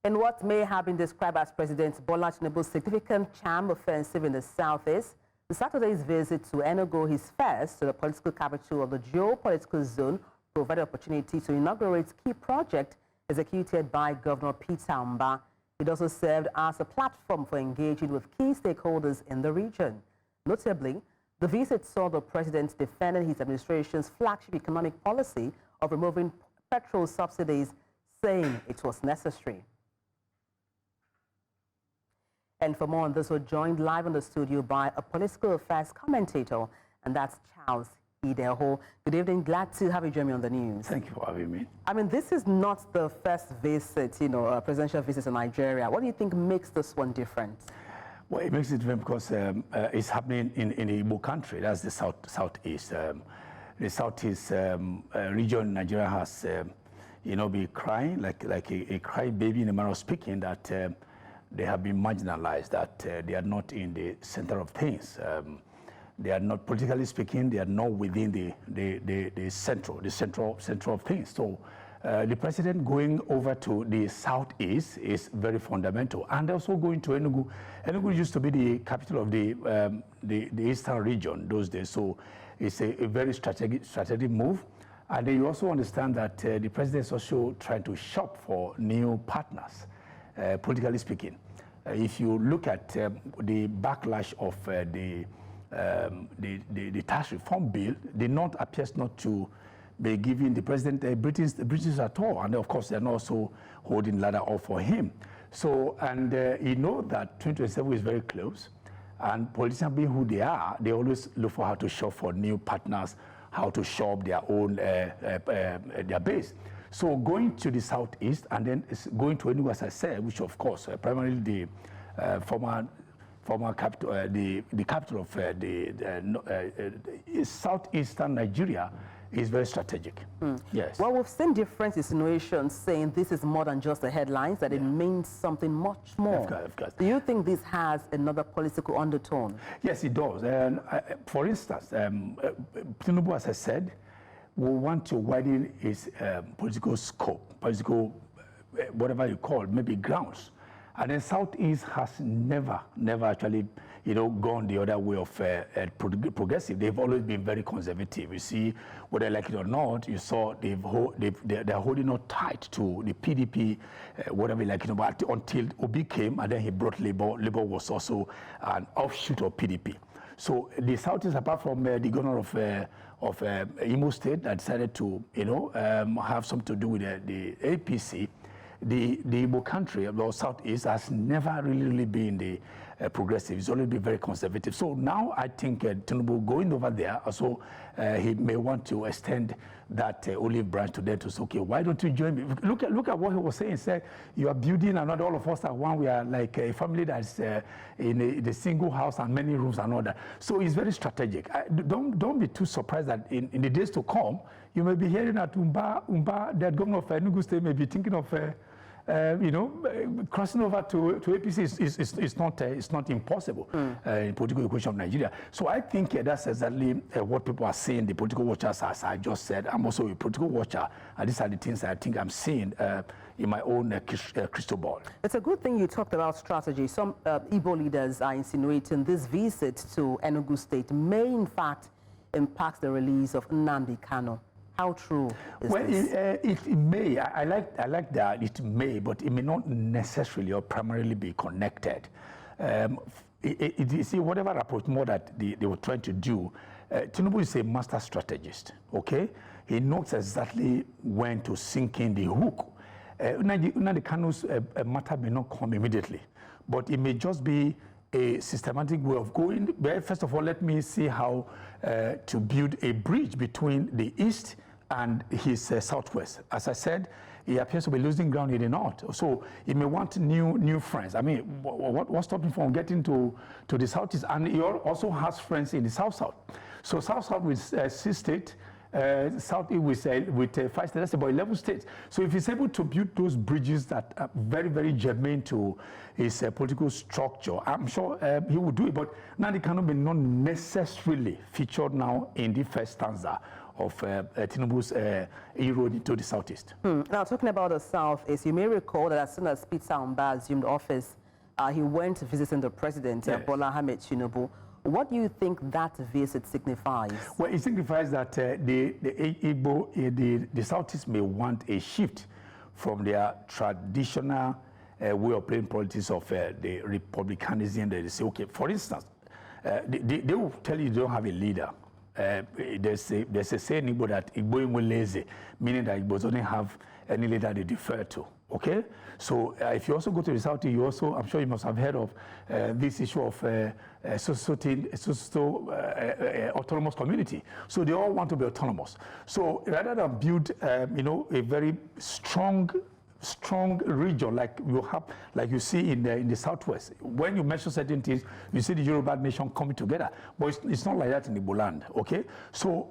In what may have been described as President Bola Tinubu's significant charm offensive in the southeast, Saturday's visit to Enugu, his first to the political capital of the geopolitical zone, provided opportunity to inaugurate key projects executed by Governor Peter Mba. It also served as a platform for engaging with key stakeholders in the region. Notably, the visit saw the president defending his administration's flagship economic policy of removing petrol subsidies, saying it was necessary. And for more on this, we're joined live in the studio by a political affairs commentator, and that's Charles Ideho. Good evening. Glad to have you join me on the news. Thank you for having me. I mean, this is not the first visit, presidential visit to Nigeria. What do you think makes this one different? Well, it makes it different because it's happening in the Igbo country. That's the southeast. The southeast region, Nigeria has, been crying like a crying baby in a manner of speaking that they have been marginalized, that they are not in the center of things. They are not, politically speaking, they are not within the central of things. So the president going over to the southeast is very fundamental, and also going to Enugu. Enugu used to be the capital of the eastern region those days, so it's a very strategic move. And then you also understand that the president is also trying to shop for new partners, politically speaking. If you look at the backlash of the tax reform bill, the North appears not to be giving the president British at all, and of course they're not also holding ladder up for him. So, and you know that 2027 is very close, and politicians being who they are, they always look for how to shop for new partners, how to shop their own their base. So going to the southeast and then going to Enugu, as I said, which of course primarily the former capital, the capital of southeastern Nigeria, is very strategic. Yes. Well, we've seen different insinuations saying this is more than just the headlines, that it means something much more. Of course. Do you think this has another political undertone? Yes, it does. And for instance, Tinubu, as I said, will want to widen his political scope, political, whatever you call it, maybe grounds. And then Southeast has never actually, gone the other way of progressive. They've always been very conservative. You see, whether like it or not, you saw they're holding on tight to the PDP, whatever you like it, but until Obi came, and then he brought Labour. Labour was also an offshoot of PDP. So the Southeast, apart from the governor of Imo State that decided to, have something to do with the APC, the Igbo country, or Southeast, has never really been the progressive. It's always been very conservative. So now I think Tinubu going over there, also he may want to extend that olive branch to them to say, okay, why don't you join me? Look at what he was saying. He said, you are building, and not all of us are one. We are like a family that's in the single house and many rooms and all that. So it's very strategic. Don't be too surprised that in the days to come, you may be hearing that Umba, that governor of Enugu State, may be thinking of crossing over to APC is not impossible in political equation of Nigeria. So I think that's exactly what people are saying. The political watchers, as I just said, I'm also a political watcher, and these are the things I think I'm seeing in my own crystal ball. It's a good thing you talked about strategy. Some Igbo leaders are insinuating this visit to Enugu State may, in fact, impact the release of Nnamdi Kanu. How true is this? It may. I like that it may, but it may not necessarily or primarily be connected. You see, whatever approach more that they were trying to do, Tinubu is a master strategist, okay? He knows exactly when to sink in the hook. Nnamdi Kanu's matter may not come immediately, but it may just be a systematic way of going. Well, first of all, let me see how to build a bridge between the east and his southwest. As I said, he appears to be losing ground in the north, so he may want new friends. I mean, what's stopping him from getting to the southeast? And he also has friends in the south. So south with 6 states, southeast with 5 states, that's about 11 states. So if he's able to build those bridges that are very, very germane to his political structure, I'm sure he will do it. But Nnamdi Kanu may not necessarily feature now in the first stanza of Tinubu's inroad into the southeast. Now, talking about the southeast, you may recall that as soon as Peter Oba assumed office, he went visiting the president, Bola Ahmed Tinubu. What do you think that visit signifies? Well, it signifies that the southeast may want a shift from their traditional way of playing politics of the republicanism. They say, okay, for instance, they will tell you they don't have a leader. There's a saying in Igbo that Igbo is lazy, meaning that Igbo doesn't have any leader they defer to. Okay, so if you also go to the south, you also, I'm sure you must have heard of this issue of autonomous community. So they all want to be autonomous. So rather than build, a very strong region like you see in the southwest. When you mention certain things, you see the Yoruba nation coming together, but it's not like that in Igbo land. Okay, so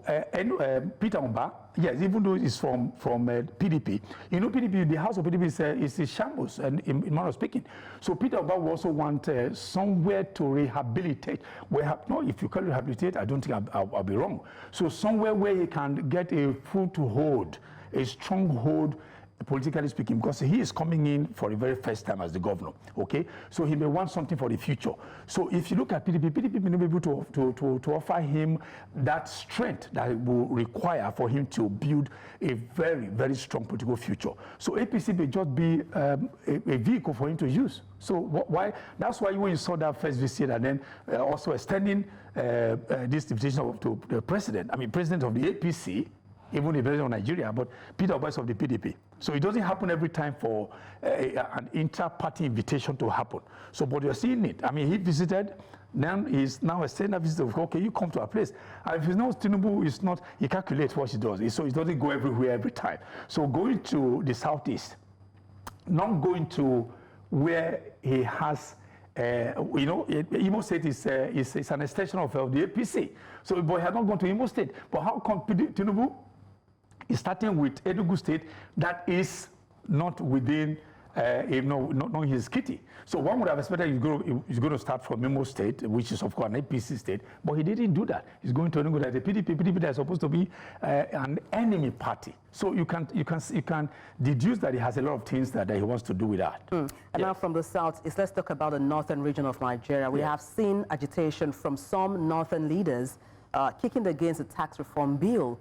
Peter Oba, yes, even though he's from PDP, PDP, the house of PDP is a shambles, and in manner of speaking. So Peter Oba will also want somewhere to rehabilitate. If you call it rehabilitate, I don't think I'll be wrong. So somewhere where he can get a foothold, a stronghold, politically speaking, because he is coming in for the very first time as the governor, okay? So he may want something for the future. So if you look at PDP may not be able to offer him that strength that it will require for him to build a very, very strong political future. So APC may just be a vehicle for him to use. So that's why when you saw that first visit and then also extending this invitation to the president of the APC, even the president of Nigeria, but Peter Oba is of the PDP. So it doesn't happen every time for an inter-party invitation to happen. So, but you're seeing it. He visited, then he's now extending a visit of, okay, you come to our place. And if he knows Tinubu is not, he calculates what he does. So it doesn't go everywhere every time. So going to the southeast, not going to where he has Imo State is an extension of the APC. So, but he has not gone to Imo State. But how come Tinubu is starting with Enugu State that is not within, not his kitty? So one would have expected he's going to start from Imo State, which is of course an APC state, but he didn't do that. He's going to Enugu, like the PDP that is supposed to be an enemy party. So you can deduce that he has a lot of things that he wants to do with that. And now from the south, let's talk about the northern region of Nigeria. We have seen agitation from some northern leaders kicking against the tax reform bill.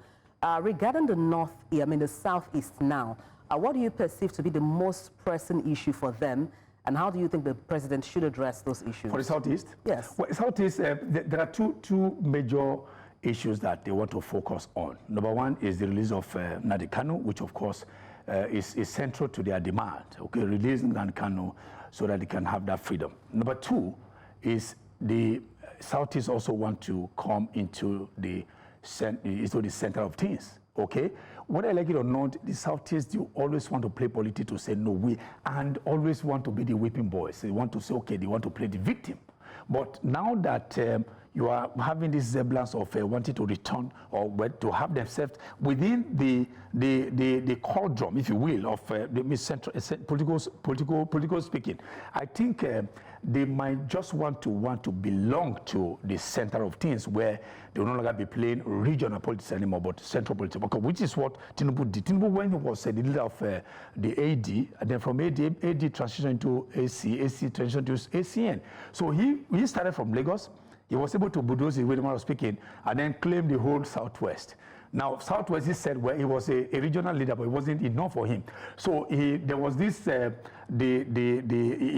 Regarding the southeast now, what do you perceive to be the most pressing issue for them, and how do you think the president should address those issues? For the southeast? Yes. Well, southeast, there are two major issues that they want to focus on. Number one is the release of Nnamdi Kanu, which of course is central to their demand. Okay, release Nnamdi Kanu so that they can have that freedom. Number two is the southeast also want to come into the center of things, okay? Whether I like it or not, the Southeast, you always want to play politics to say no, and always want to be the whipping boys. They want to say, okay, they want to play the victim. But now that you are having this semblance of wanting to return or to have themselves within the cauldron, if you will, of political speaking, I think they might just want to belong to the center of things where they will no longer be playing regional politics anymore, but central politics, which is what Tinubu did. Tinubu, when he was the leader of the AD, and then from AD transitioned into AC transitioned to ACN. So he started from Lagos. He was able to bulldoze it, with speaking, and then claim the whole Southwest. Now, Southwest, he said, well, he was a regional leader, but it wasn't enough for him. So there was this, he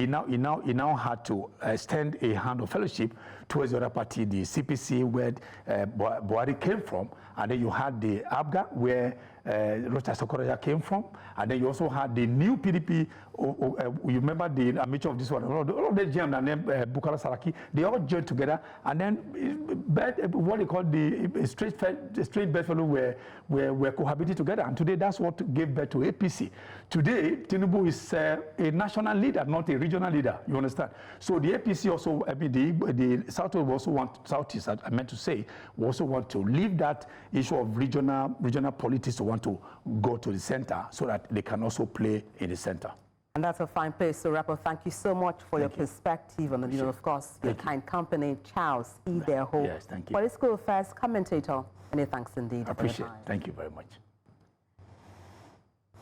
now had to extend a hand of fellowship towards the other party, the CPC, where Buhari came from, and then you had the ABGA, where Rocha Sokoraja came from, and then you also had the new PDP. You remember the amateur of this one, all of them joined, and then Bukola Saraki, they all joined together, and then what they call the straight bedfellow were cohabiting together, and today that's what gave birth to APC. Today, Tinubu is a national leader, not a regional leader, you understand? So the APC also, the Southwest also want, Southeast, I meant to say, we also want to leave that issue of regional politics to want to go to the center so that they can also play in the center. And that's a fine place to wrap up. Thank you so much for your perspective and, of course, your kind company, Charles E. Deho, yes, thank you. Political affairs commentator Many thanks indeed. I appreciate it. Thank you very much.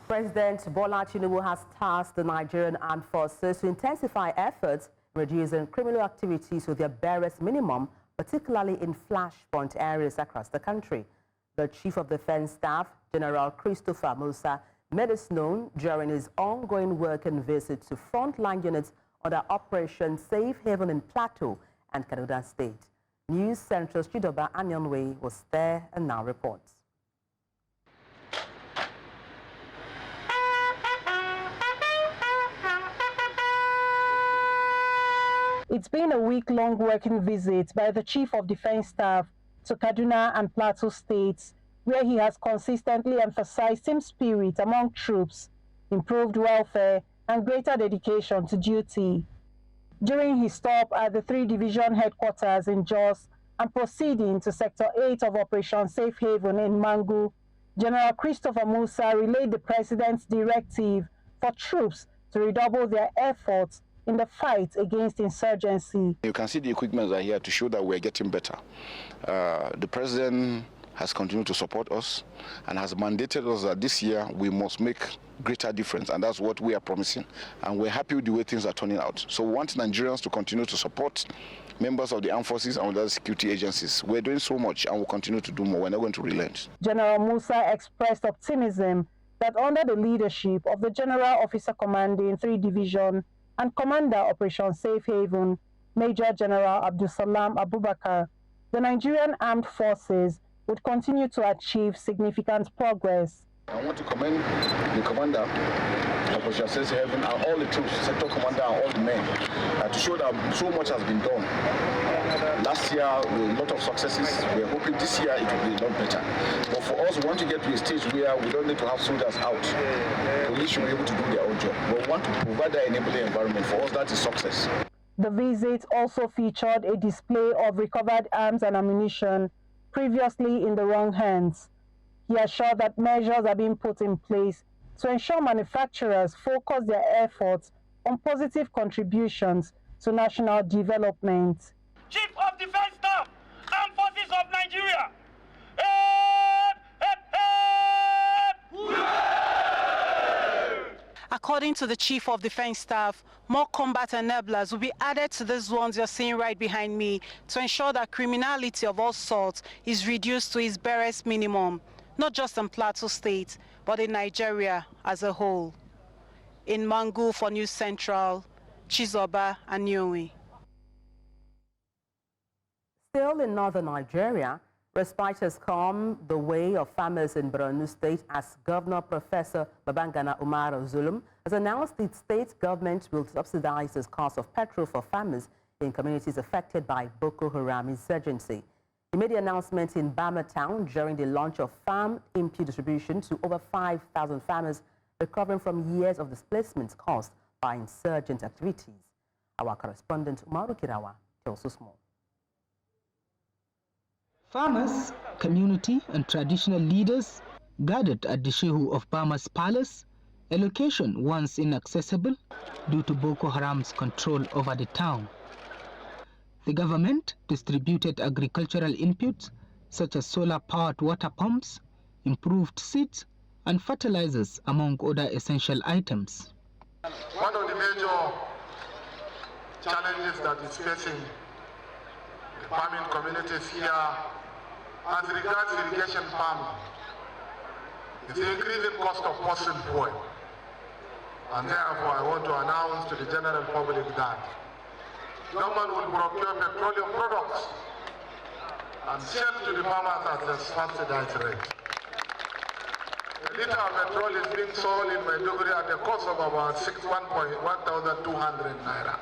President Bola Tinubu has tasked the Nigerian Armed Forces to intensify efforts in reducing criminal activities to their barest minimum, particularly in flashpoint areas across the country. The Chief of Defense Staff, General Christopher Musa, made this known during his ongoing work and visit to frontline units under Operation Safe Haven in Plateau and Kaduna State. News Central's Chidoba Anyonwe was there and now reports. It's been a week-long working visit by the Chief of Defense Staff to Kaduna and Plateau states, where he has consistently emphasized team spirit among troops, improved welfare, and greater dedication to duty. During his stop at the 3 Division headquarters in Jos and proceeding to Sector 8 of Operation Safe Haven in Mangu, General Christopher Musa relayed the President's directive for troops to redouble their efforts in the fight against insurgency. You can see the equipment are here to show that we're getting better. The President has continued to support us and has mandated us that this year we must make greater difference, and that's what we are promising. And we're happy with the way things are turning out. So we want Nigerians to continue to support members of the armed forces and other security agencies. We're doing so much and we'll continue to do more. We're not going to relent. General Musa expressed optimism that under the leadership of the General Officer Commanding 3 Division and Commander Operation Safe Haven, Major General Abdulsalam Abubakar, the Nigerian Armed Forces would continue to achieve significant progress. I want to commend the Commander of Operation Safe Haven and all the troops, Sector Commander and all the men, to show that so much has been done. Last year, with a lot of successes. We're hoping this year it will be a lot better. But for us, we want to get to a stage where we don't need to have soldiers out. Police should be able to do their own job. But we want to provide that enabling environment. For us, that is success. The visit also featured a display of recovered arms and ammunition previously in the wrong hands. He assured that measures are being put in place to ensure manufacturers focus their efforts on positive contributions to national development. Chief of Defense Staff, Armed Forces of Nigeria. According to the Chief of Defense Staff, more combat enablers will be added to these ones you're seeing right behind me to ensure that criminality of all sorts is reduced to its barest minimum, not just in Plateau State, but in Nigeria as a whole. In Mangu for News Central, Chizoba Anyonwe. Still in northern Nigeria, respite has come the way of farmers in Ondo State as Governor Professor Babangana Umar Zulum has announced the state government will subsidize the cost of petrol for farmers in communities affected by Boko Haram insurgency. He made the announcement in Bama town during the launch of farm input distribution to over 5,000 farmers recovering from years of displacement caused by insurgent activities. Our correspondent Umaru Kirawa tells us more. Farmers, community and traditional leaders gathered at the Shehu of Bama's palace, a location once inaccessible due to Boko Haram's control over the town. The government distributed agricultural inputs such as solar-powered water pumps, improved seeds and fertilizers among other essential items. One of the major challenges that is facing the farming communities here as regards irrigation farming is the increasing cost of fossil fuel. And therefore I want to announce to the general public that government will procure petroleum products and sell to the farmers at a subsidized rate. A liter of petrol is being sold in Maiduguri at a cost of about 1,200 naira.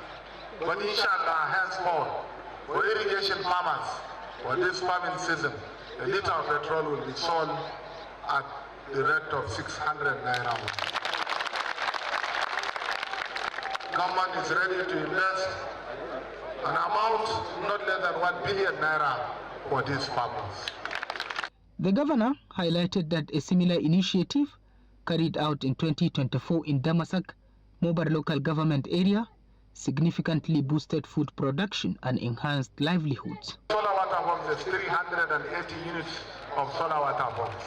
But inshallah, henceforth, for irrigation farmers, for this farming season, a liter of petrol will be sold at the rate of 600 naira. Government is ready to invest an amount not less than 1 billion naira for this purpose. The governor highlighted that a similar initiative carried out in 2024 in Damasak, Mobar local government area, significantly boosted food production and enhanced livelihoods. Solar water pumps is 380 units of solar water pumps,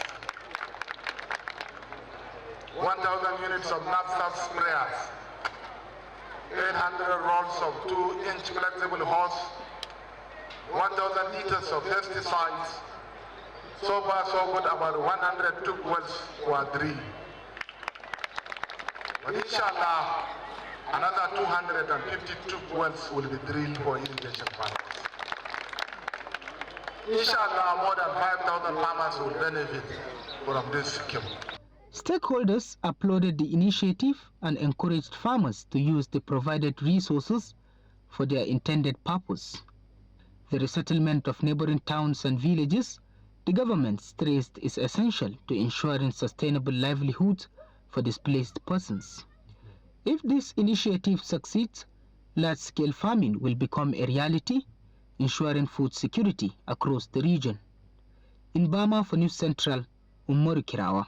1,000 units of knapsack sprayers, 800 rolls of 2-inch flexible hose, 1,000 liters of pesticides. So far, so good, about 100 tube wells were drilled. But inshallah, another 250 tube wells will be drilled for irrigation purposes. Inshallah, more than 5,000 farmers will benefit from this scheme. Stakeholders applauded the initiative and encouraged farmers to use the provided resources for their intended purpose. The resettlement of neighboring towns and villages, the government stressed, is essential to ensuring sustainable livelihoods for displaced persons. If this initiative succeeds, large-scale farming will become a reality, ensuring food security across the region. In Bama for News Central, Umaru Kirawa.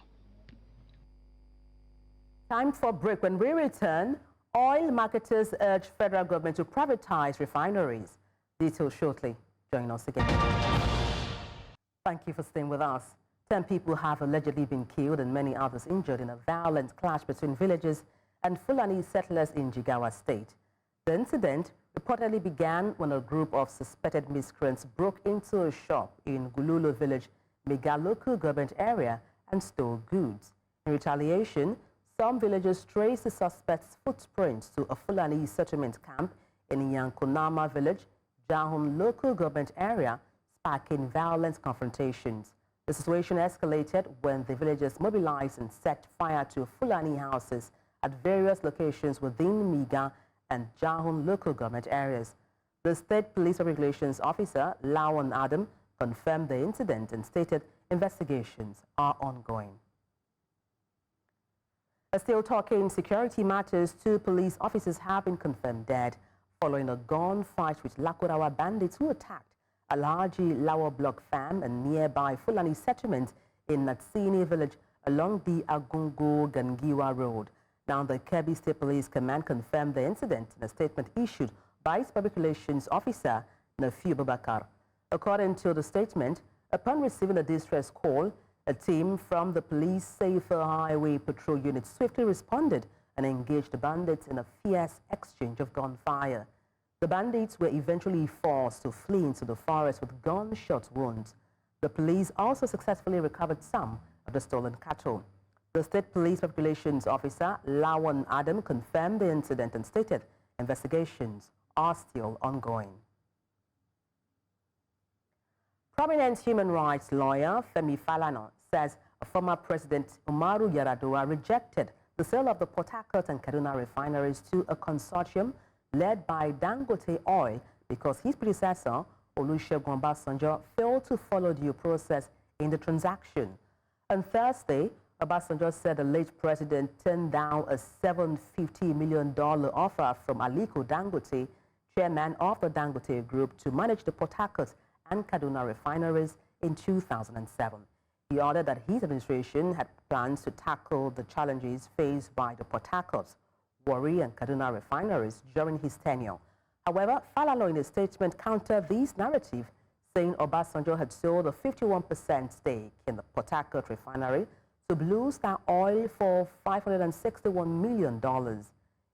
Time for a break. When we return, oil marketers urge federal government to privatize refineries. Details shortly. Join us again. Thank you for staying with us. 10 people have allegedly been killed and many others injured in a violent clash between villagers and Fulani settlers in Jigawa State. The incident reportedly began when a group of suspected miscreants broke into a shop in Gululo village, Mega local government area, and stole goods. In retaliation, some villagers traced the suspects' footprints to a Fulani settlement camp in Yankonama village, Jahun local government area, sparking violent confrontations. The situation escalated when the villagers mobilized and set fire to Fulani houses at various locations within Miga and Jahun local government areas. The State Police Regulations Officer, Lawan Adam, confirmed the incident and stated investigations are ongoing. Still talking security matters, 2 police officers have been confirmed dead following a gunfight with Lakurawa bandits who attacked a Alhaji Lawa block farm and nearby Fulani settlement in Natsini village along the Agungo-Gangiwa road. Now, the Kebbi State Police Command confirmed the incident in a statement issued by its Public Relations Officer, Nafi Babakar. According to the statement, upon receiving a distress call, a team from the Police Safer Highway Patrol Unit swiftly responded and engaged the bandits in a fierce exchange of gunfire. The bandits were eventually forced to flee into the forest with gunshot wounds. The police also successfully recovered some of the stolen cattle. The State Police Relations Officer, Lawan Adam, confirmed the incident and stated investigations are still ongoing. Prominent human rights lawyer Femi Falana says former President Umaru Yar'Adua rejected the sale of the Port Harcourt and Kaduna refineries to a consortium led by Dangote Oil because his predecessor, Olusegun Obasanjo, failed to follow due process in the transaction. On Thursday, Obasanjo said the late president turned down a $750 million offer from Aliko Dangote, chairman of the Dangote Group, to manage the Port Harcourt and Kaduna refineries in 2007. He ordered that his administration had plans to tackle the challenges faced by the Port Harcourt, Warri and Kaduna refineries during his tenure. However, Falana in a statement countered this narrative, saying Obasanjo had sold a 51% stake in the Port Harcourt refinery to Blue Star Oil for $561 million.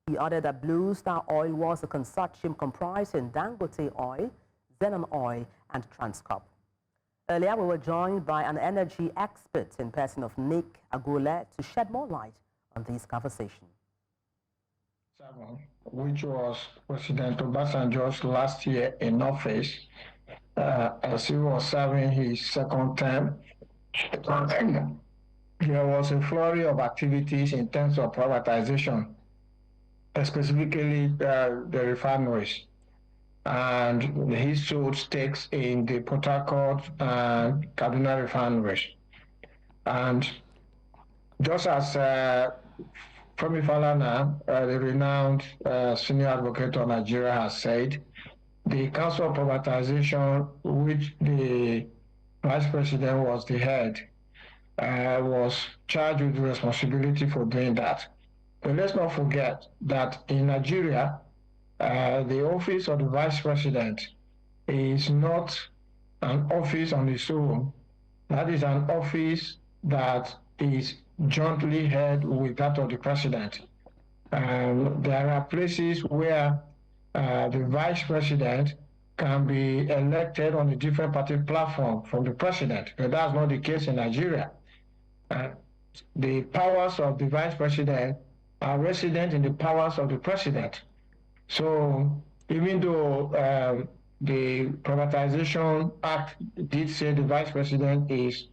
He added that Blue Star Oil was a consortium comprising Dangote Oil, Zenon Oil, and Transcorp. Earlier, we were joined by an energy expert in person of Nick Agule to shed more light on this conversation. Which was President Obasanjo's last year in office, as he was serving his second term. There was a flurry of activities in terms of privatization, specifically the refineries. And he sold stakes in the Port Harcourt and Kaduna refineries. And just as Femi Falana, the renowned senior advocate of Nigeria, has said, the Council of Privatization, which the Vice President was the head, was charged with the responsibility for doing that. But let's not forget that in Nigeria, the office of the Vice President is not an office on its own. That is an office that is jointly held with that of the president. There are places where the vice president can be elected on a different party platform from the president, but that's not the case in Nigeria. The powers of the vice president are resident in the powers of the president. So even though the Privatization Act did say the vice president is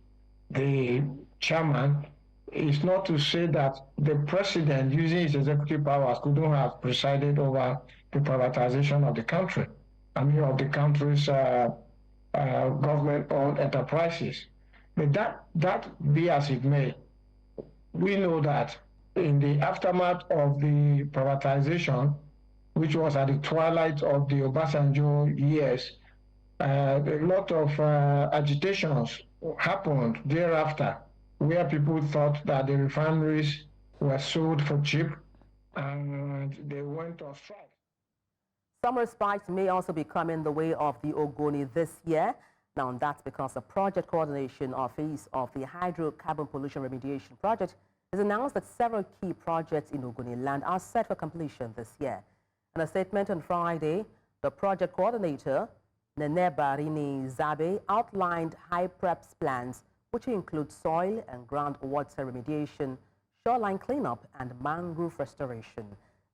the chairman, it's not to say that the president, using his executive powers, couldn't have presided over the privatization of the country, of the country's government-owned enterprises. But that be as it may, we know that in the aftermath of the privatization, which was at the twilight of the Obasanjo years, a lot of agitations happened thereafter, where people thought that the refineries were sold for cheap, and they went on strike. Summer strikes may also be coming the way of the Ogoni this year. Now, that's because the Project Coordination Office of the Hydrocarbon Pollution Remediation Project has announced that several key projects in Ogoni land are set for completion this year. In a statement on Friday, the project coordinator, Nenebarini Zabe, outlined high-preps plans, which include soil and groundwater remediation, shoreline cleanup, and mangrove restoration.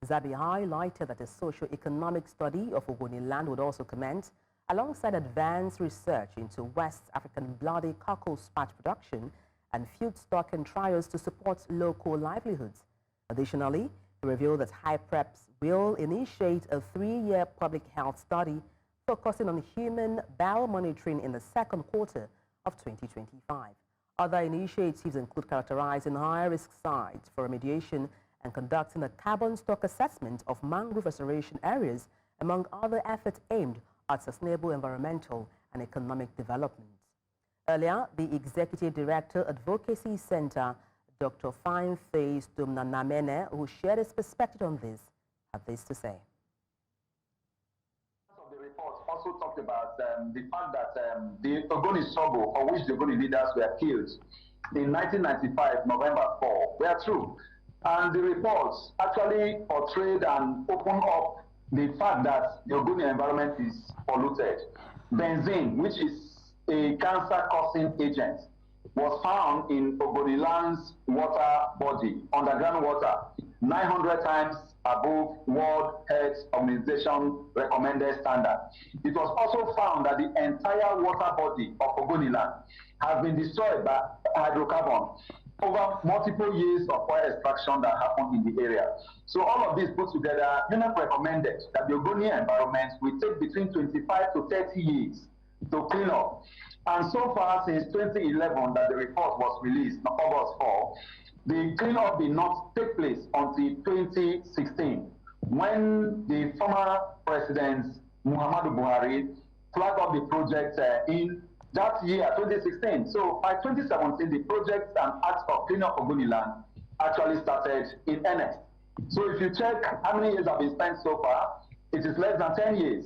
Zabe highlighted that a socio-economic study of Ogoni land would also commence, alongside advanced research into West African bloody cockle spatch production and field stock and trials to support local livelihoods. Additionally, he revealed that high-preps will initiate a 3-year public health study focusing on human biomonitoring in the second quarter of 2025. Other initiatives include characterizing high-risk sites for remediation and conducting a carbon stock assessment of mangrove restoration areas, among other efforts aimed at sustainable environmental and economic development. Earlier, the Executive Director, Advocacy Center, Dr. Fineface Dumnanamene, who shared his perspective on this, had this to say. The report also talked about the fact that the Ogoni struggle, for which the Ogoni leaders were killed in 1995, November 4, were true. And the reports actually portrayed and opened up the fact that the Ogoni environment is polluted. Benzene, which is a cancer-causing agent, was found in Ogoni land's water body, underground water, 900 times above World Health Organization recommended standard. It was also found that the entire water body of Ogoni land has been destroyed by hydrocarbon over multiple years of oil extraction that happened in the area. So all of this put together, UNEP recommended that the Ogoni environment will take between 25 to 30 years to clean up. And so far, since 2011 that the report was released on August 4, the cleanup did not take place until 2016, when the former President Muhammadu Buhari flagged up the project in that year, 2016. So by 2017, the project and act of cleaning up Ogoni land actually started in earnest. So if you check how many years have been spent so far, it is less than 10 years,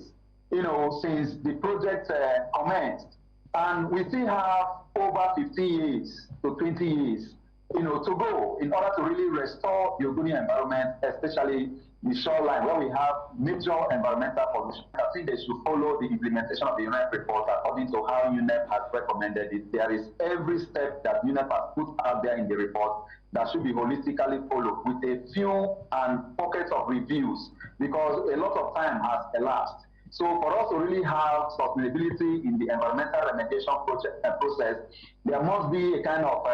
since the project commenced. And we still have over 15 years to 20 years, to go in order to really restore the Ogoni environment, especially the shoreline, where we have major environmental pollution. I think they should follow the implementation of the UNEP report according to how UNEP has recommended it. There is every step that UNEP has put out there in the report that should be holistically followed, with a few and pockets of reviews, because a lot of time has elapsed. So for us to really have sustainability in the environmental remediation process, there must be a kind of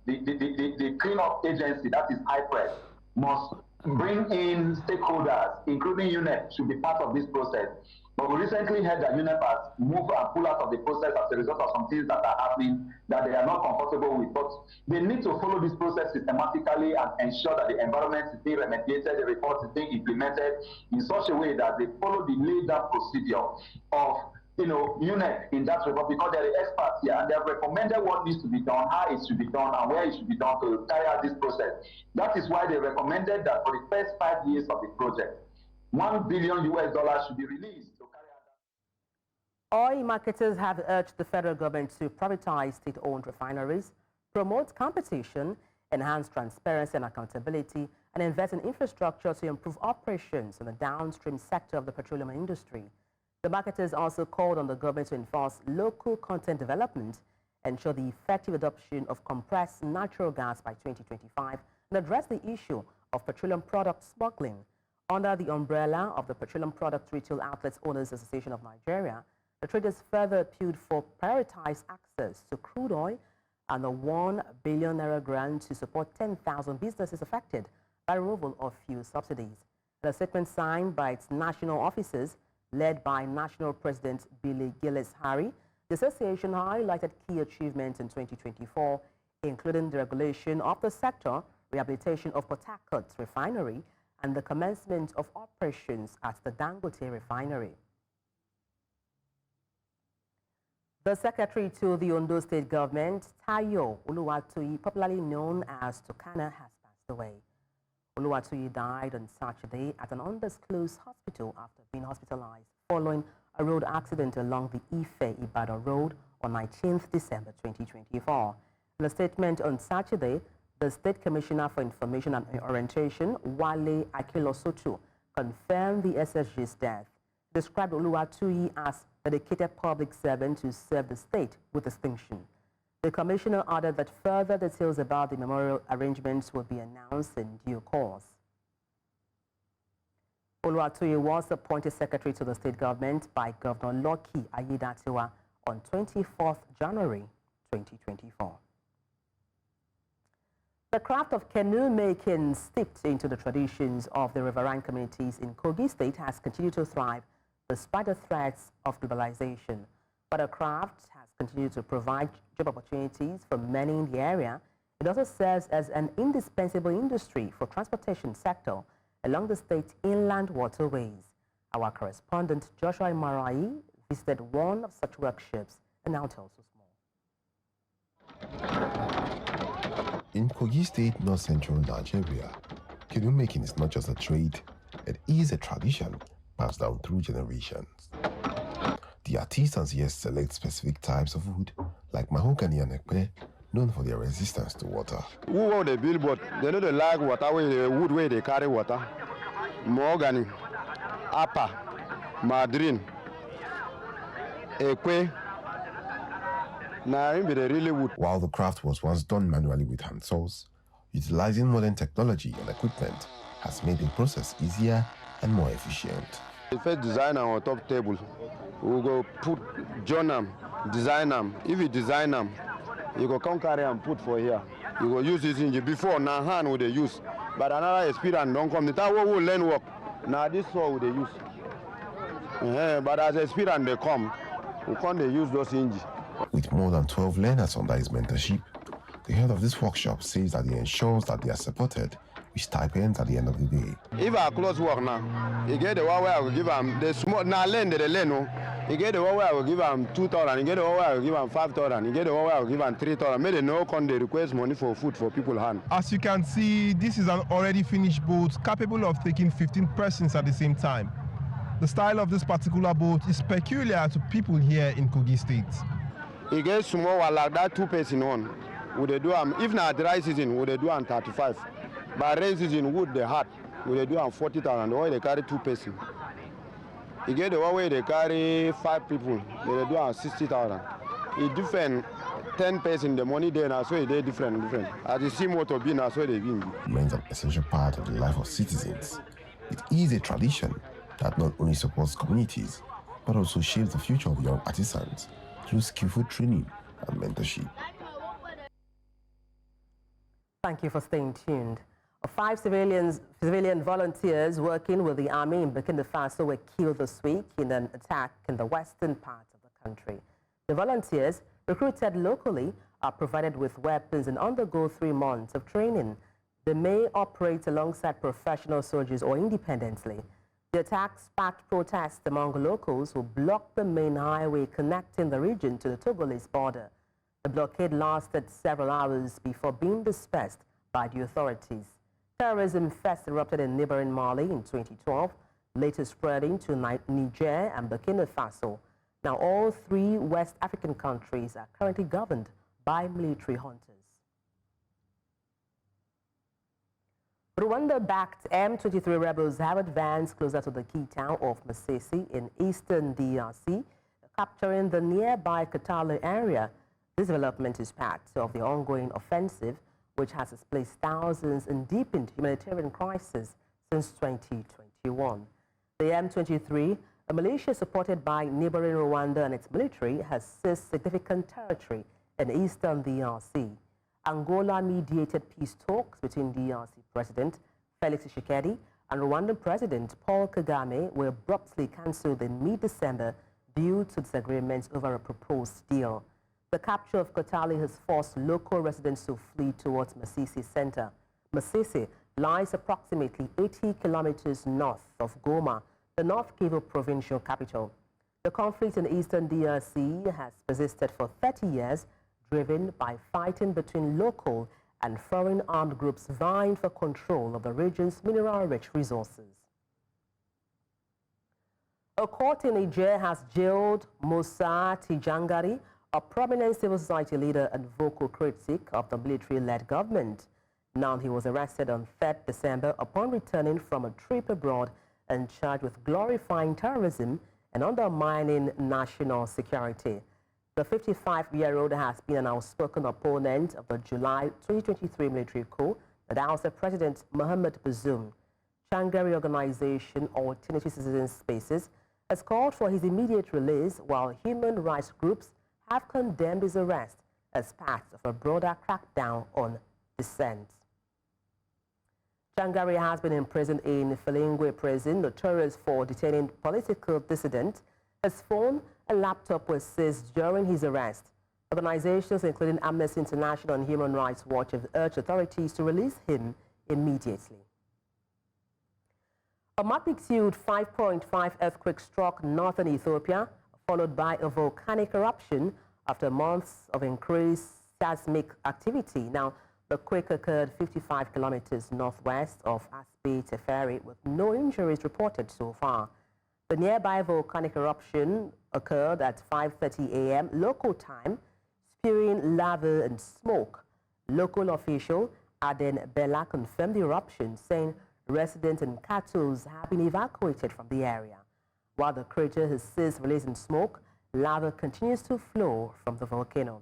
the cleanup agency, that is IPRES, must bring in stakeholders, including UNEP, should be part of this process. But we recently heard that UNEP has moved and pulled out of the process as a result of some things that are happening that they are not comfortable with. But they need to follow this process systematically and ensure that the environment is being remediated, the report is being implemented in such a way that they follow the laid down procedure of UNEP in that report, because they're the experts here and they have recommended what needs to be done, how it should be done, and where it should be done to carry out this process. That is why they recommended that for the first 5 years of the project, $1 billion should be released. Oil marketers have urged the federal government to privatize state-owned refineries, promote competition, enhance transparency and accountability, and invest in infrastructure to improve operations in the downstream sector of the petroleum industry. The marketers also called on the government to enforce local content development, ensure the effective adoption of compressed natural gas by 2025, and address the issue of petroleum product smuggling. Under the umbrella of the Petroleum Product Retail Outlets Owners Association of Nigeria, the traders further appealed for prioritized access to crude oil and a ₦1 billion grant to support 10,000 businesses affected by removal of fuel subsidies. In a statement signed by its national officers, led by National President Billy Gillis-Harry, the association highlighted key achievements in 2024, including the regulation of the sector, rehabilitation of Port Harcourt refinery, and the commencement of operations at the Dangote refinery. The secretary to the Ondo State Government, Oluwatuyi, popularly known as Tukana, has passed away. Oluwatuyi died on Saturday at an undisclosed hospital after being hospitalized following a road accident along the Ife-Ibadan road on 19th December 2024. In a statement on Saturday, the State Commissioner for Information and Orientation, Wale Akilosotu, confirmed the SSG's death. He described Oluwatuyi as a dedicated public servant who served the state with distinction. The commissioner added that further details about the memorial arrangements will be announced in due course. Oluwatuyi was appointed secretary to the state government by Governor Lucky Aiyedatiwa on 24th January 2024. The craft of canoe making, steeped into the traditions of the riverine communities in Kogi State, has continued to thrive despite the threats of globalization. But the craft has continued to provide job opportunities for many in the area. It also serves as an indispensable industry for transportation sector along the state's inland waterways. Our correspondent Joshua Marai visited one of such workshops and now tells us more. In Kogi State, north-central Nigeria, canoe making is not just a trade, it is a tradition passed down through generations. The artisans here select specific types of wood, like mahogany and ekpe, known for their resistance to water. Who own the billboard? They know they like water, where the wood where they carry water. Mahogany, apa, madrin, ekpe. While the craft was once done manually with hand saws, utilizing modern technology and equipment has made the process easier and more efficient. The first design on top table, we go put join them, design them. If you design them, you go come carry and put for here. You go use this engine. Before now hand would they use, but another experience don't come. The time we will learn work. Now this saw would they use. But as experience they come, we can't they use those engines. With more than 12 learners under his mentorship, the head of this workshop says that he ensures that they are supported with stipends at the end of the day. If I close work now, you get the one where I will give them the small, now learn the learn. You get the one where I will give them 2,000, you get the one where I will give them 5,000, you get the one where I will give them 3,000. Maybe no con they request money for food for people hand. As you can see, this is an already finished boat capable of taking 15 persons at the same time. The style of this particular boat is peculiar to people here in Kogi State. You get small one like that 2 person on. Would they do if not dry season, would they do 35. But rain season wood they hard, would they do 40,000. The way they carry 2 person. You get the one way they carry 5 people, they do 60,000. It different 10 person the money there now, so they different. As you see motor being now, so they be. Remains an essential part of the life of citizens. It is a tradition that not only supports communities, but also shapes the future of young artisans through skillful training and mentorship. Thank you for staying tuned. 5 civilian volunteers working with the army in Burkina Faso were killed this week in an attack in the western part of the country. The volunteers, recruited locally, are provided with weapons and undergo 3 months of training. They may operate alongside professional soldiers or independently. The attack sparked protests among locals who blocked the main highway connecting the region to the Togolese border. The blockade lasted several hours before being dispersed by the authorities. Terrorism first erupted in neighboring Mali in 2012, later spreading to Niger and Burkina Faso. Now, all 3 West African countries are currently governed by military hunters. Rwanda-backed M23 rebels have advanced closer to the key town of Masisi in eastern DRC, capturing the nearby Katale area. This development is part of the ongoing offensive, which has displaced thousands and deepened humanitarian crisis since 2021. The M23, a militia supported by neighboring Rwanda and its military, has seized significant territory in eastern DRC. Angola-mediated peace talks between DRC President Felix Tshisekedi and Rwandan President Paul Kagame were abruptly cancelled in mid-December due to disagreements over a proposed deal. The capture of Katale has forced local residents to flee towards Masisi center. Masisi lies approximately 80 kilometers north of Goma, the North Kivu provincial capital. The conflict in eastern DRC has persisted for 30 years, driven by fighting between local and foreign armed groups vying for control of the region's mineral-rich resources. A court in Niger has jailed Musa Tijangari, a prominent civil society leader and vocal critic of the military-led government. Now he was arrested on 3rd December upon returning from a trip abroad and charged with glorifying terrorism and undermining national security. The 55-year-old has been an outspoken opponent of the July 2023 military coup that ousted President Mohamed Bazoum. Changari organization Alternative Citizen Spaces has called for his immediate release, while human rights groups have condemned his arrest as part of a broader crackdown on dissent. Changari has been imprisoned in Filingwe prison, notorious for detaining political dissidents. His phone and laptop were seized during his arrest. Organizations including Amnesty International and Human Rights Watch have urged authorities to release him immediately. A magnitude 5.5 earthquake struck northern Ethiopia, followed by a volcanic eruption after months of increased seismic activity. Now, the quake occurred 55 kilometers northwest of Asbe Teferi, with no injuries reported so far. The nearby volcanic eruption occurred at 5:30 a.m. local time, spewing lava and smoke. Local official Aden Bella confirmed the eruption, saying residents and cattle have been evacuated from the area. While the crater has ceased releasing smoke, lava continues to flow from the volcano.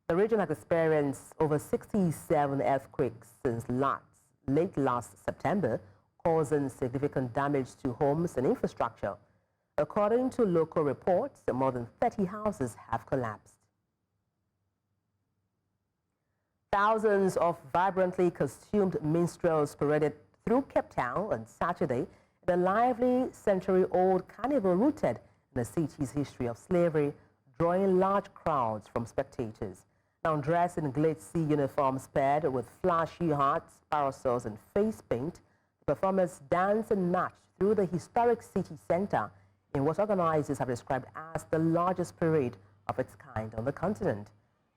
The region has experienced over 67 earthquakes since late last September, causing significant damage to homes and infrastructure. According to local reports, more than 30 houses have collapsed. Thousands of vibrantly costumed minstrels paraded through Cape Town on Saturday in a lively century-old carnival rooted in the city's history of slavery, drawing large crowds from spectators. Now dressed in glitzy uniforms paired with flashy hats, parasols, and face paint, the performers danced and marched through the historic city center in what organizers have described as the largest parade of its kind on the continent.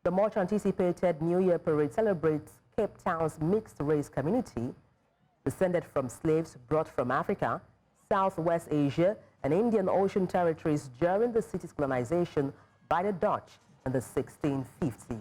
The much anticipated New Year parade celebrates Cape Town's mixed-race community, descended from slaves brought from Africa, Southwest Asia, and Indian Ocean territories during the city's colonization by the Dutch in the 1650s.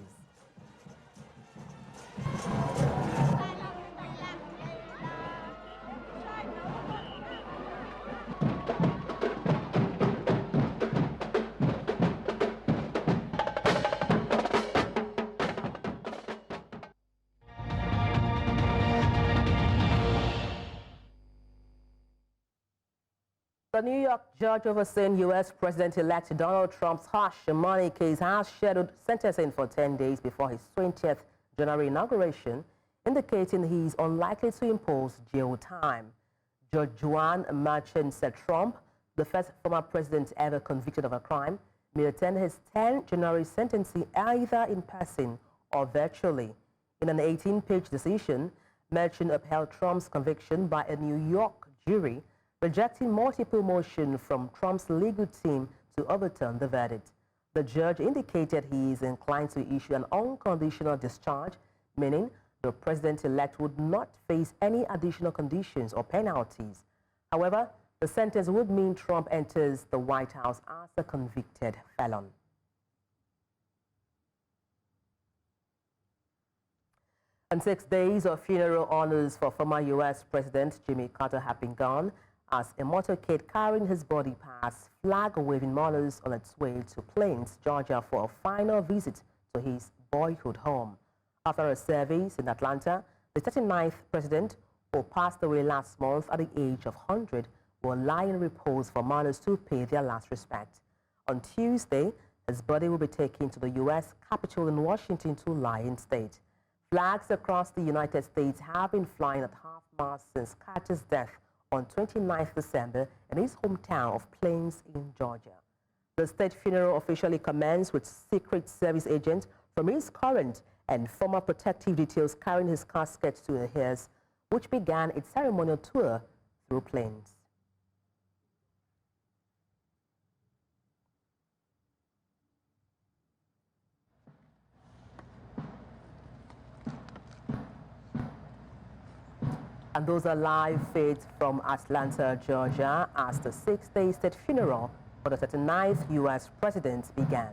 The New York judge overseeing U.S. President-elect Donald Trump's harsh money case has scheduled sentencing for 10 days before his 20th January inauguration, indicating he is unlikely to impose jail time. Judge Juan Machen said Trump, the first former president ever convicted of a crime, may attend his 10 January sentencing either in person or virtually. In an 18-page decision, Machen upheld Trump's conviction by a New York jury, rejecting multiple motions from Trump's legal team to overturn the verdict. The judge indicated he is inclined to issue an unconditional discharge, meaning the president-elect would not face any additional conditions or penalties. However, The sentence would mean Trump enters the White House as a convicted felon. And 6 days of funeral honors for former U.S. President Jimmy Carter have been gone as a motorcade carrying his body passed flag-waving mourners on its way to Plains, Georgia for a final visit to his boyhood home. After a service in Atlanta, the 39th president, who passed away last month at the age of 100, will lie in repose for mourners to pay their last respect. On Tuesday, his body will be taken to the U.S. Capitol in Washington to lie in state. Flags across the United States have been flying at half-mast since Carter's death on 29th December in his hometown of Plains in Georgia. The state funeral officially commenced with Secret Service agents from his current and former protective details carrying his casket to the heirs, which began its ceremonial tour through Plains. And those are live feeds from Atlanta, Georgia, as the 6-day state funeral for the 39th U.S. president began.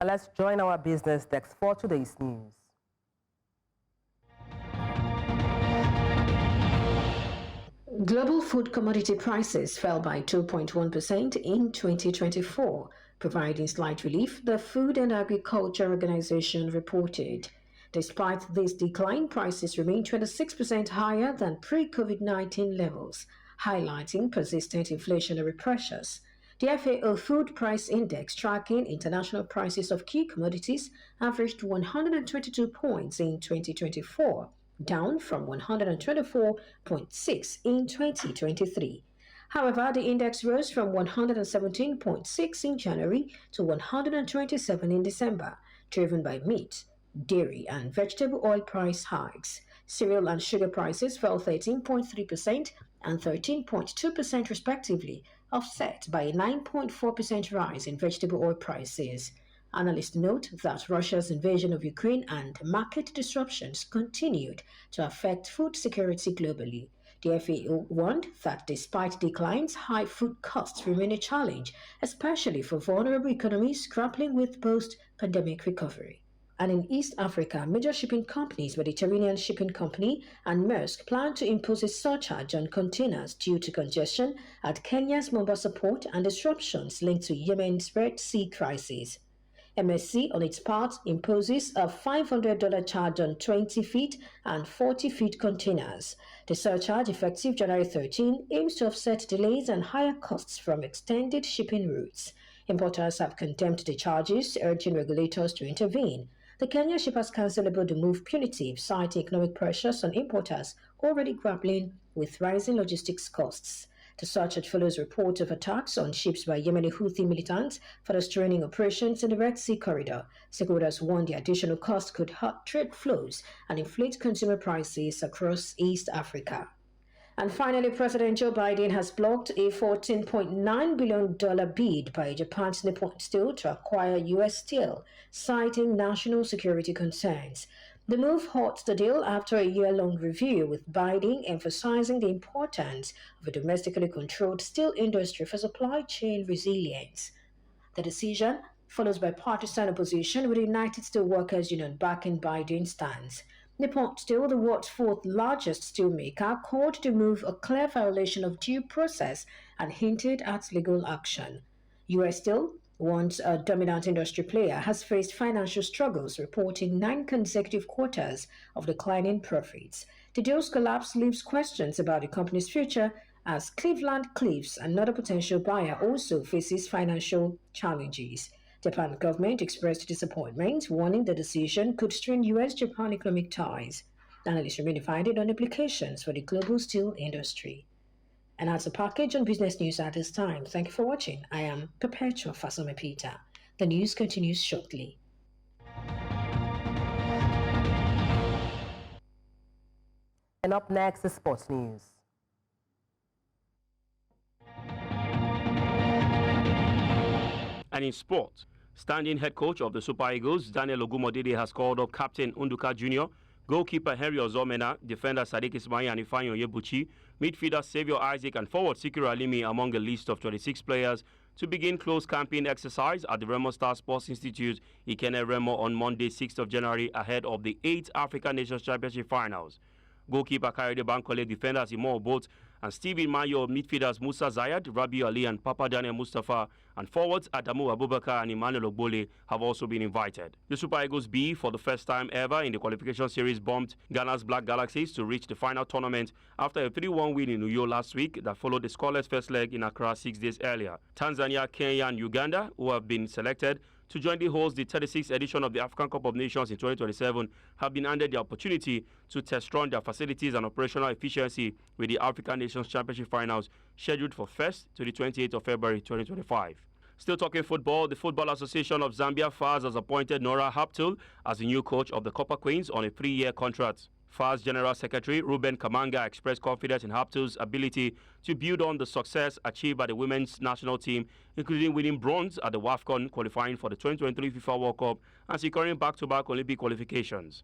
Let's join our business desk for today's news. Global food commodity prices fell by 2.1% in 2024, providing slight relief, the Food and Agriculture Organization reported. Despite this decline, prices remain 26% higher than pre-COVID-19 levels, highlighting persistent inflationary pressures. The FAO Food Price Index, tracking international prices of key commodities, averaged 122 points in 2024, down from 124.6 in 2023. However, the index rose from 117.6 in January to 127 in December, driven by meat, dairy, and vegetable oil price hikes. Cereal and sugar prices fell 13.3% and 13.2% respectively, offset by a 9.4% rise in vegetable oil prices. Analysts note that Russia's invasion of Ukraine and market disruptions continued to affect food security globally. The FAO warned that despite declines, high food costs remain a challenge, especially for vulnerable economies grappling with post-pandemic recovery. And in East Africa, major shipping companies, Mediterranean Shipping Company and Maersk, plan to impose a surcharge on containers due to congestion at Kenya's Mombasa port and disruptions linked to Yemen's Red Sea crisis. MSC, on its part, imposes a $500 charge on 20 feet and 40 feet containers. The surcharge, effective January 13, aims to offset delays and higher costs from extended shipping routes. Importers have condemned the charges, urging regulators to intervene. The Kenya Shippers Council labeled the move punitive, citing economic pressures on importers already grappling with rising logistics costs. The surcharge follows reports of attacks on ships by Yemeni Houthi militants for restraining operations in the Red Sea corridor. Stakeholders warned the additional cost could hurt trade flows and inflate consumer prices across East Africa. And finally, President Joe Biden has blocked a $14.9 billion bid by Japan's Nippon Steel to acquire U.S. steel, citing national security concerns. The move halts the deal after a year-long review, with Biden emphasizing the importance of a domestically controlled steel industry for supply chain resilience. The decision follows bipartisan opposition, with the United Steelworkers Union backing Biden's stance. Nippon Steel, the world's fourth largest steelmaker, called the move a clear violation of due process and hinted at legal action. U.S. Steel, once a dominant industry player, has faced financial struggles, reporting 9 consecutive quarters of declining profits. The deal's collapse leaves questions about the company's future, as Cleveland Cliffs, another potential buyer, also faces financial challenges. Japan government expressed disappointment, warning the decision could strain US-Japan economic ties. Analysts remain divided on implications for the global steel industry. And that's a package on business news at this time. Thank you for watching. I am Perpetua Fasomepita. The news continues shortly. And up next is sports news. And in sport, standing head coach of the Super Eagles, Daniel Ogumodede, has called up captain Unduka Jr., goalkeeper Henry Ozomena, defender Sadiq Ismail and Ifanyo Yebuchi, midfielder Xavier Isaac and forward Sikiru Alimi among a list of 26 players to begin close camping exercise at the Remo Star Sports Institute, Ikene Remo, on Monday, 6th of January, ahead of the 8th African Nations Championship finals. Goalkeeper Kayode Bankole, defenders Imo Obot and Steven Mayo, midfielders Musa Zayad, Rabi Ali and Papa Daniel Mustafa, and forwards Adamu Abubakar and Emmanuel Ogbole have also been invited. The Super Eagles B, for the first time ever in the qualification series, bumped Ghana's Black Galaxies to reach the final tournament after a 3-1 win in Uyo last week that followed the scoreless first leg in Accra 6 days earlier. Tanzania, Kenya and Uganda, who have been selected to jointly host the 36th edition of the African Cup of Nations in 2027, have been handed the opportunity to test run their facilities and operational efficiency with the African Nations Championship finals scheduled for 1st to the 28th of February 2025. Still talking football, the Football Association of Zambia, FAZ, has appointed Nora Haptul as the new coach of the Copper Queens on a 3-year contract. FAZ General Secretary Ruben Kamanga expressed confidence in Haptul's ability to build on the success achieved by the women's national team, including winning bronze at the WAFCON qualifying for the 2023 FIFA World Cup and securing back-to-back Olympic qualifications.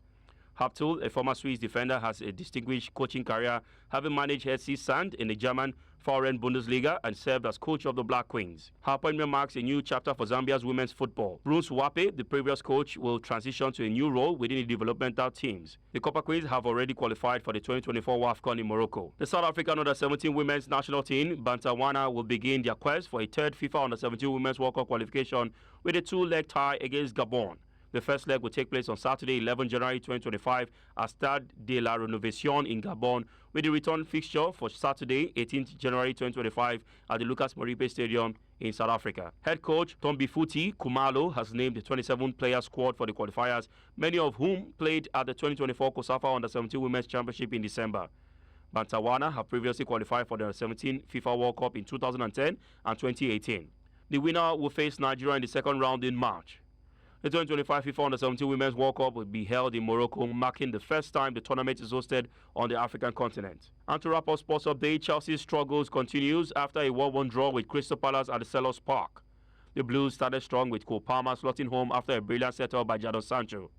Haptul, a former Swiss defender, has a distinguished coaching career, having managed SC Sand in the German Foreign Bundesliga and served as coach of the Black Queens. Her appointment marks a new chapter for Zambia's women's football. Bruce Wape, the previous coach, will transition to a new role within the developmental teams. The Copper Queens have already qualified for the 2024 WAFCON in Morocco. The South African Under-17 women's national team, Bantawana, will begin their quest for a third FIFA Under-17 women's World Cup qualification with a 2-leg tie against Gabon. The first leg will take place on Saturday, 11 January 2025 at Stade de la Rénovation in Gabon, with the return fixture for Saturday, 18th January 2025 at the Lucas Moripe Stadium in South Africa. Head coach Tombifuti Kumalo has named the 27-player squad for the qualifiers, many of whom played at the 2024 COSAFA Under-17 Women's Championship in December. Bantawana have previously qualified for the Under-17 FIFA World Cup in 2010 and 2018. The winner will face Nigeria in the second round in March. The 2025 FIFA Under-17 Women's World Cup will be held in Morocco, marking the first time the tournament is hosted on the African continent. And to wrap up sports update, Chelsea's struggles continues after a 1-1 draw with Crystal Palace at the Selhurst Park. The Blues started strong with Cole Palmer slotting home after a brilliant setup by Jadon Sancho.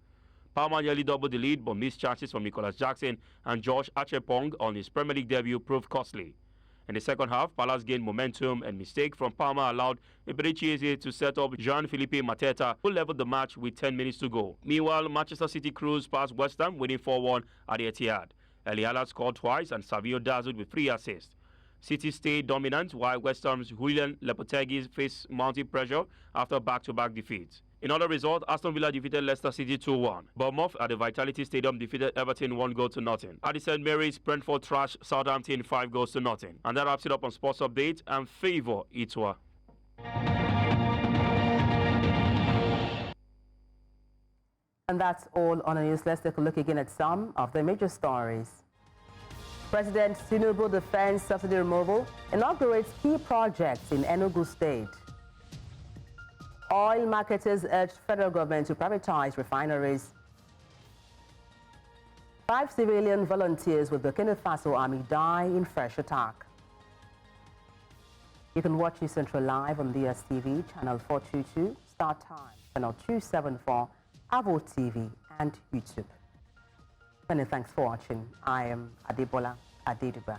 Palmer nearly doubled the lead but missed chances from Nicholas Jackson, and Josh Achepong on his Premier League debut proved costly. In the second half, Palace gained momentum, and mistake from Palmer allowed Eberechieze to set up Jean-Philippe Mateta, who leveled the match with 10 minutes to go. Meanwhile, Manchester City cruised past West Ham, winning 4-1 at the Etihad. Erling Haaland scored twice, and Savio dazzled with 3 assists. City stayed dominant, while West Ham's Julian Lopetegui faced mounting pressure after back-to-back defeats. In other results, Aston Villa defeated Leicester City 2-1. Bournemouth at the Vitality Stadium defeated Everton 1-0. At the St. Mary's, Brentford trashed Southampton 5-0. And that wraps it up on Sports Update, and Favour Itwa. And that's all on the news. Let's take a look again at some of the major stories. President Tinubu defends subsidy removal, inaugurates key projects in Enugu State. Oil marketers urged federal government to privatize refineries. 5 civilian volunteers with Burkina Faso Army die in fresh attack. You can watch News Central live on DSTV, channel 422, Star Times, channel 274, Avo TV, and YouTube. Many thanks for watching. I am Adebola Adediba.